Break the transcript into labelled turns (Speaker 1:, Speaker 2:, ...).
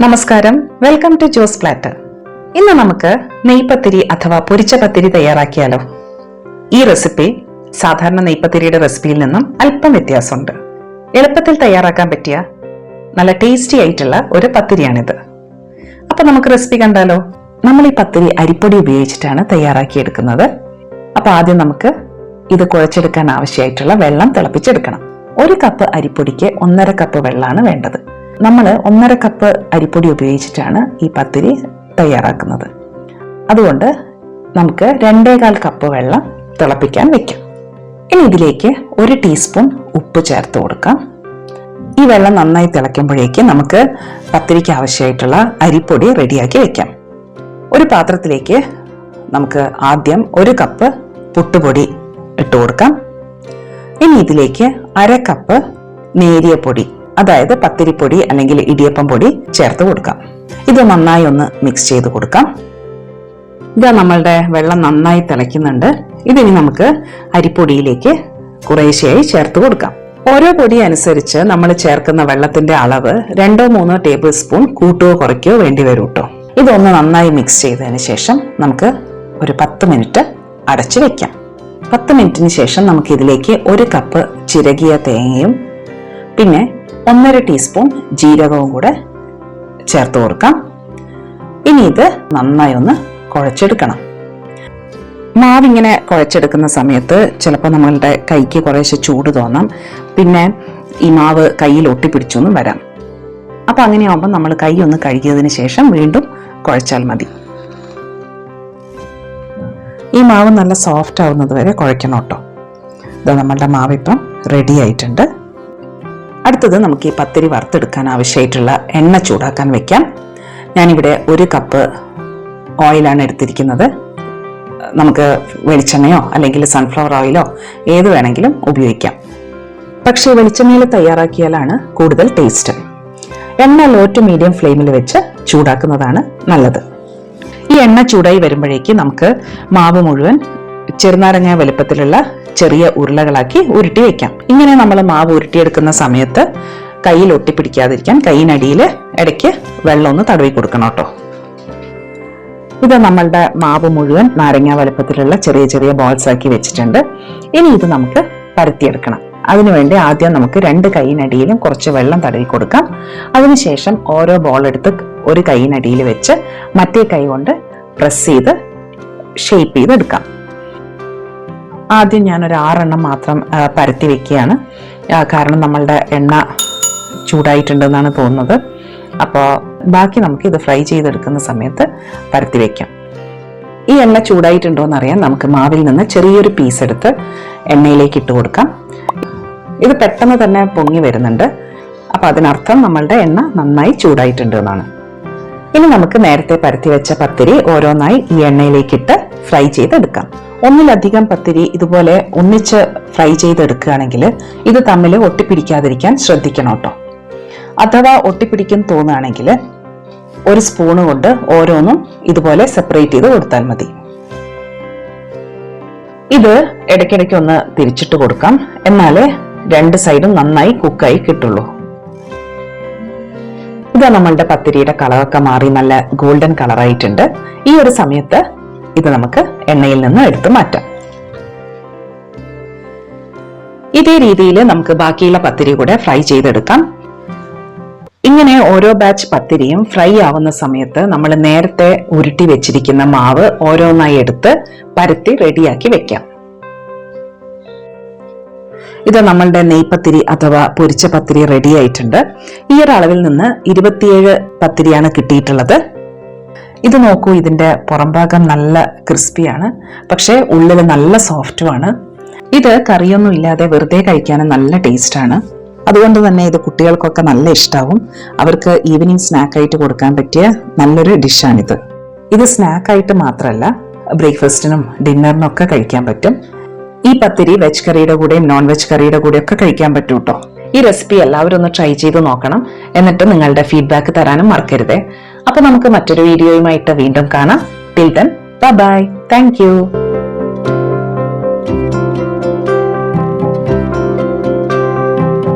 Speaker 1: നമസ്കാരം, welcome to Jose platter. ഇന്ന് നമുക്ക് നെയ്പത്തിരി അഥവാ പൊരിച്ച പത്തിരി തയ്യാറാക്കിയാലോ? ഈ റെസിപ്പി സാധാരണ നെയ്പത്തിരിയുടെ റെസിപ്പിയിൽ നിന്നും അല്പം വ്യത്യാസമുണ്ട്. എളുപ്പത്തിൽ തയ്യാറാക്കാൻ പറ്റിയ നല്ല ടേസ്റ്റി ആയിട്ടുള്ള ഒരു പത്തിരിയാണിത്. അപ്പൊ നമുക്ക് റെസിപ്പി കണ്ടാലോ? നമ്മൾ ഈ പത്തിരി അരിപ്പൊടി ഉപയോഗിച്ചിട്ടാണ് തയ്യാറാക്കിയെടുക്കുന്നത്. അപ്പൊ ആദ്യം നമുക്ക് ഇത് കുഴച്ചെടുക്കാൻ ആവശ്യമായിട്ടുള്ള വെള്ളം തിളപ്പിച്ചെടുക്കണം. 1 കപ്പ് അരിപ്പൊടിക്ക് 1.5 കപ്പ് വെള്ളമാണ് വേണ്ടത്. നമ്മൾ 1.5 കപ്പ് അരിപ്പൊടി ഉപയോഗിച്ചിട്ടാണ് ഈ പത്തിരി തയ്യാറാക്കുന്നത്. അതുകൊണ്ട് നമുക്ക് 2.25 കപ്പ് വെള്ളം തിളപ്പിക്കാൻ വെക്കാം. ഇനി ഇതിലേക്ക് 1 ടീസ്പൂൺ ഉപ്പ് ചേർത്ത് കൊടുക്കാം. ഈ വെള്ളം നന്നായി തിളയ്ക്കുമ്പോഴേക്ക് നമുക്ക് പത്തിരിക്ക് ആവശ്യമായിട്ടുള്ള അരിപ്പൊടി റെഡിയാക്കി വെക്കാം. ഒരു പാത്രത്തിലേക്ക് നമുക്ക് ആദ്യം 1 കപ്പ് പുട്ടുപൊടി ഇട്ട് കൊടുക്കാം. ഇനി ഇതിലേക്ക് 1/2 കപ്പ് നേരിയ പൊടി, അതായത് പത്തിരിപ്പൊടി അല്ലെങ്കിൽ ഇടിയപ്പം പൊടി ചേർത്ത് കൊടുക്കാം. ഇത് നന്നായി ഒന്ന് മിക്സ് ചെയ്ത് കൊടുക്കാം. ഇതാ നമ്മളുടെ വെള്ളം നന്നായി തിളയ്ക്കുന്നുണ്ട്. ഇതിനി നമുക്ക് അരിപ്പൊടിയിലേക്ക് കുറേശ്ശെയായി ചേർത്ത് കൊടുക്കാം. ഓരോ പൊടി അനുസരിച്ച് നമ്മൾ ചേർക്കുന്ന വെള്ളത്തിന്റെ അളവ് 2-3 ടേബിൾ സ്പൂൺ കൂട്ടുകയോ കുറയ്ക്കുകയോ വേണ്ടി വരും കേട്ടോ. ഇതൊന്ന് നന്നായി മിക്സ് ചെയ്തതിന് ശേഷം നമുക്ക് ഒരു 10 മിനിറ്റ് അടച്ചു വെക്കാം. 10 മിനിറ്റിന് ശേഷം നമുക്ക് ഇതിലേക്ക് 1 കപ്പ് ചിരകിയ തേങ്ങയും പിന്നെ 1.5 ടീസ്പൂൺ ജീരകവും കൂടെ ചേർത്ത് കൊടുക്കാം. ഇനി ഇത് നന്നായി ഒന്ന് കുഴച്ചെടുക്കണം. മാവിങ്ങനെ കുഴച്ചെടുക്കുന്ന സമയത്ത് ചിലപ്പോൾ നമ്മളുടെ കൈക്ക് കുറേശ്ശെ ചൂട് തോന്നാം. പിന്നെ ഈ മാവ് കയ്യിൽ ഒട്ടിപ്പിടിച്ചൊന്നും വരാം. അപ്പം അങ്ങനെയാകുമ്പോൾ നമ്മൾ കൈ ഒന്ന് കഴുകിയതിന് ശേഷം വീണ്ടും കുഴച്ചാൽ മതി. ഈ മാവ് നല്ല സോഫ്റ്റ് ആവുന്നത് വരെ കുഴക്കണം കേട്ടോ. ഇത് നമ്മളുടെ മാവ് ഇപ്പം റെഡി ആയിട്ടുണ്ട്. അടുത്തത് നമുക്ക് ഈ പത്തിരി വറുത്തെടുക്കാൻ ആവശ്യമായിട്ടുള്ള എണ്ണ ചൂടാക്കാൻ വെക്കാം. ഞാനിവിടെ 1 കപ്പ് ഓയിലാണ് എടുത്തിരിക്കുന്നത്. നമുക്ക് വെളിച്ചെണ്ണയോ അല്ലെങ്കിൽ സൺഫ്ലവർ ഓയിലോ ഏത് വേണമെങ്കിലും ഉപയോഗിക്കാം. പക്ഷേ വെളിച്ചെണ്ണയിൽ തയ്യാറാക്കിയാലാണ് കൂടുതൽ ടേസ്റ്റ്. എണ്ണ ലോ ടു മീഡിയം ഫ്ലെയിമിൽ വെച്ച് ചൂടാക്കുന്നതാണ് നല്ലത്. ഈ എണ്ണ ചൂടായി വരുമ്പോഴേക്ക് നമുക്ക് മാവ് മുഴുവൻ ചെറുനാരങ്ങ വലുപ്പത്തിലുള്ള ചെറിയ ഉരുളകളാക്കി ഉരുട്ടി വെക്കാം. ഇങ്ങനെ നമ്മൾ മാവ് ഉരുട്ടിയെടുക്കുന്ന സമയത്ത് കയ്യിൽ ഒട്ടിപ്പിടിക്കാതിരിക്കാൻ കൈയിനടിയിൽ ഇടയ്ക്ക് വെള്ളം ഒന്ന് തടവി കൊടുക്കണം കേട്ടോ. ഇത് നമ്മളുടെ മാവ് മുഴുവൻ നാരങ്ങ വലുപ്പത്തിലുള്ള ചെറിയ ചെറിയ ബോൾസ് ആക്കി വെച്ചിട്ടുണ്ട്. ഇനി ഇത് നമുക്ക് പരത്തിയെടുക്കണം. അതിനുവേണ്ടി ആദ്യം നമുക്ക് 2 കൈയിനടിയിലും കുറച്ച് വെള്ളം തടവി കൊടുക്കാം. അതിനുശേഷം ഓരോ ബോൾ എടുത്ത് ഒരു കൈയിനടിയിൽ വെച്ച് മറ്റേ കൈ കൊണ്ട് പ്രസ് ചെയ്ത് ഷേപ്പ് ചെയ്തെടുക്കാം. ആദ്യം ഞാനൊരു 6 എണ്ണം മാത്രം പരത്തി വെക്കുകയാണ്. കാരണം നമ്മളുടെ എണ്ണ ചൂടായിട്ടുണ്ടെന്നാണ് തോന്നുന്നത്. അപ്പോൾ ബാക്കി നമുക്ക് ഇത് ഫ്രൈ ചെയ്തെടുക്കുന്ന സമയത്ത് പരത്തി വെക്കാം. ഈ എണ്ണ ചൂടായിട്ടുണ്ടോ എന്നറിയാൻ നമുക്ക് മാവിൽ നിന്ന് ചെറിയൊരു പീസ് എടുത്ത് എണ്ണയിലേക്ക് ഇട്ട് കൊടുക്കാം. ഇത് പെട്ടെന്ന് തന്നെ പൊങ്ങി വരുന്നുണ്ട്. അപ്പൊ അതിനർത്ഥം നമ്മളുടെ എണ്ണ നന്നായി ചൂടായിട്ടുണ്ട് എന്നാണ്. ഇനി നമുക്ക് നേരത്തെ പരത്തി വെച്ച പത്തിരി ഓരോന്നായി ഈ എണ്ണയിലേക്കിട്ട് ഫ്രൈ ചെയ്തെടുക്കാം. ഒന്നിലധികം പത്തിരി ഇതുപോലെ ഒന്നിച്ച് ഫ്രൈ ചെയ്തെടുക്കുകയാണെങ്കിൽ ഇത് തമ്മിൽ ഒട്ടിപ്പിടിക്കാതിരിക്കാൻ ശ്രദ്ധിക്കണം കേട്ടോ. അഥവാ ഒട്ടിപ്പിടിക്കും തോന്നുകയാണെങ്കിൽ 1 സ്പൂണ് കൊണ്ട് ഓരോന്നും ഇതുപോലെ സെപ്പറേറ്റ് ചെയ്ത് കൊടുത്താൽ മതി. ഇത് ഇടയ്ക്കിടയ്ക്ക് ഒന്ന് തിരിച്ചിട്ട് കൊടുക്കാം. എന്നാലേ 2 സൈഡും നന്നായി കുക്കായി കിട്ടുള്ളൂ. ഇത് നമ്മളുടെ പത്തിരിയുടെ കളറൊക്കെ മാറി നല്ല ഗോൾഡൻ കളറായിട്ടുണ്ട്. ഈ ഒരു സമയത്ത് ഇത് നമുക്ക് എണ്ണയിൽ നിന്ന് എടുത്ത് മാറ്റാം. ഇതേ രീതിയിൽ നമുക്ക് ബാക്കിയുള്ള പത്തിരി കൂടെ ഫ്രൈ ചെയ്തെടുക്കാം. ഇങ്ങനെ ഓരോ ബാച്ച് പത്തിരിയും ഫ്രൈ ആവുന്ന സമയത്ത് നമ്മൾ നേരത്തെ ഉരുട്ടി വെച്ചിരിക്കുന്ന മാവ് ഓരോന്നായി എടുത്ത് പരത്തി റെഡിയാക്കി വെക്കാം. ഇത് നമ്മളുടെ നെയ്പത്തിരി അഥവാ പൊരിച്ച പത്തിരി റെഡി ആയിട്ടുണ്ട്. ഈ ഒരു അളവിൽ നിന്ന് 27 പത്തിരിയാണ് കിട്ടിയിട്ടുള്ളത്. ഇത് നോക്കൂ, ഇതിന്റെ പുറംഭാഗം നല്ല ക്രിസ്പിയാണ്, പക്ഷെ ഉള്ളിൽ നല്ല സോഫ്റ്റുമാണ്. ഇത് കറിയൊന്നും ഇല്ലാതെ വെറുതെ കഴിക്കാനും നല്ല ടേസ്റ്റാണ്. അതുകൊണ്ട് തന്നെ ഇത് കുട്ടികൾക്കൊക്കെ നല്ല ഇഷ്ടാവും. അവർക്ക് ഈവനിങ് സ്നാക്കായിട്ട് കൊടുക്കാൻ പറ്റിയ നല്ലൊരു ഡിഷാണിത്. ഇത് സ്നാക്കായിട്ട് മാത്രമല്ല, ബ്രേക്ക്ഫാസ്റ്റിനും ഡിന്നറിനും ഒക്കെ കഴിക്കാൻ പറ്റും. ഈ പത്തിരി വെജ് കറിയുടെ കൂടെയും നോൺ വെജ് കറിയുടെ കൂടെ ഒക്കെ കഴിക്കാൻ പറ്റും കേട്ടോ. ഈ റെസിപ്പി എല്ലാവരും ഒന്ന് ട്രൈ ചെയ്ത് നോക്കണം. എന്നിട്ട് നിങ്ങളുടെ ഫീഡ്ബാക്ക് തരാനും മറക്കരുതേ. അപ്പൊ നമുക്ക് മറ്റൊരു വീഡിയോയുമായിട്ട് വീണ്ടും കാണാം. Till then bye. Thank you.